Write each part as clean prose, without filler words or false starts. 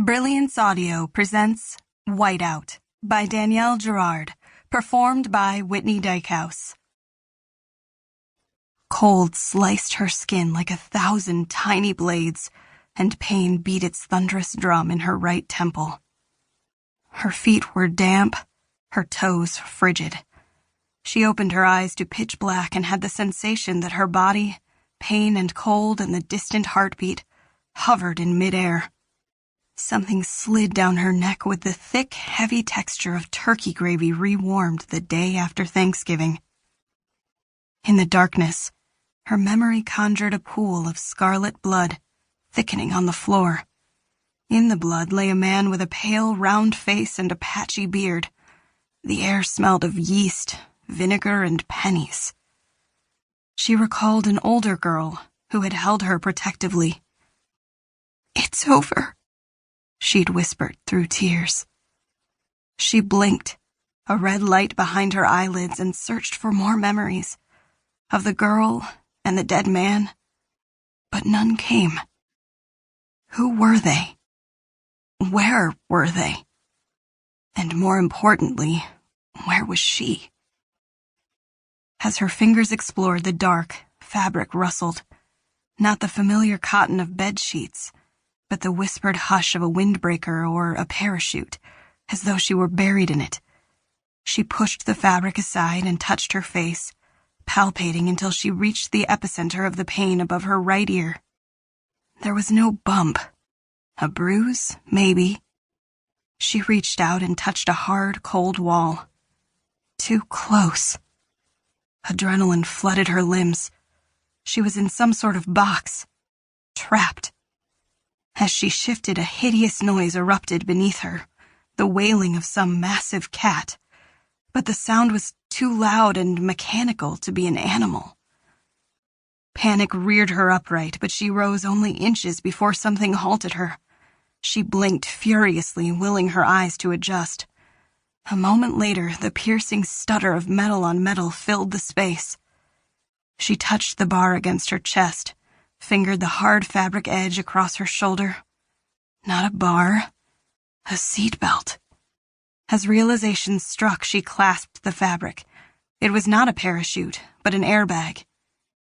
Brilliance Audio presents Whiteout by Danielle Girard, performed by Whitney Dykehouse. Cold sliced her skin like 1,000 tiny blades, and pain beat its thunderous drum in her right temple. Her feet were damp, her toes frigid. She opened her eyes to pitch black and had the sensation that her body, pain and cold and the distant heartbeat, hovered in midair. Something slid down her neck with the thick, heavy texture of turkey gravy rewarmed the day after Thanksgiving. In the darkness, her memory conjured a pool of scarlet blood, thickening on the floor. In the blood lay a man with a pale, round face and a patchy beard. The air smelled of yeast, vinegar, and pennies. She recalled an older girl who had held her protectively. "It's over," she'd whispered through tears. She blinked, a red light behind her eyelids, and searched for more memories of the girl and the dead man, but none came. Who were they? Where were they? And more importantly, where was she? As her fingers explored the dark, fabric rustled, not the familiar cotton of bed sheets, but the whispered hush of a windbreaker or a parachute, as though she were buried in it. She pushed the fabric aside and touched her face, palpating until she reached the epicenter of the pain above her right ear. There was no bump. A bruise, maybe. She reached out and touched a hard, cold wall. Too close. Adrenaline flooded her limbs. She was in some sort of box. Trapped. As she shifted, a hideous noise erupted beneath her, the wailing of some massive cat. But the sound was too loud and mechanical to be an animal. Panic reared her upright, but she rose only inches before something halted her. She blinked furiously, willing her eyes to adjust. A moment later, the piercing stutter of metal on metal filled the space. She touched the bar against her chest, fingered the hard fabric edge across her shoulder. Not a bar, a seatbelt. As realization struck, she clasped the fabric. It was not a parachute, but an airbag.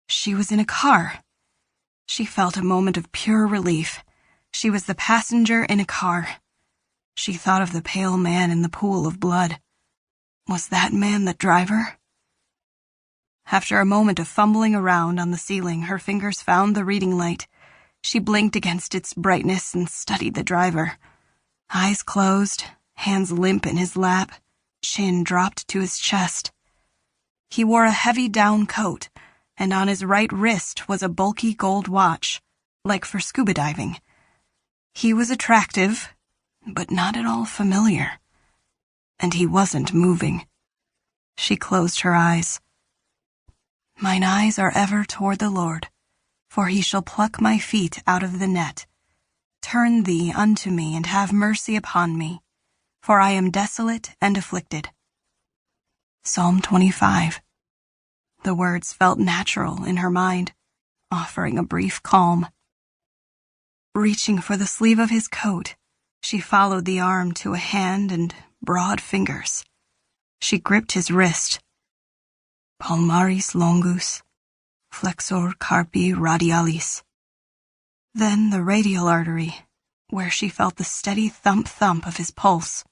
She was in a car. She felt a moment of pure relief. She was the passenger in a car. She thought of the pale man in the pool of blood. Was that man the driver? After a moment of fumbling around on the ceiling, her fingers found the reading light. She blinked against its brightness and studied the driver. Eyes closed, hands limp in his lap, chin dropped to his chest. He wore a heavy down coat, and on his right wrist was a bulky gold watch, like for scuba diving. He was attractive, but not at all familiar. And he wasn't moving. She closed her eyes. "Mine eyes are ever toward the Lord, for he shall pluck my feet out of the net. Turn thee unto me, and have mercy upon me, for I am desolate and afflicted." Psalm 25. The words felt natural in her mind, offering a brief calm. Reaching for the sleeve of his coat, she followed the arm to a hand and broad fingers. She gripped his wrist. Palmaris longus, flexor carpi radialis. Then the radial artery, where she felt the steady thump-thump of his pulse.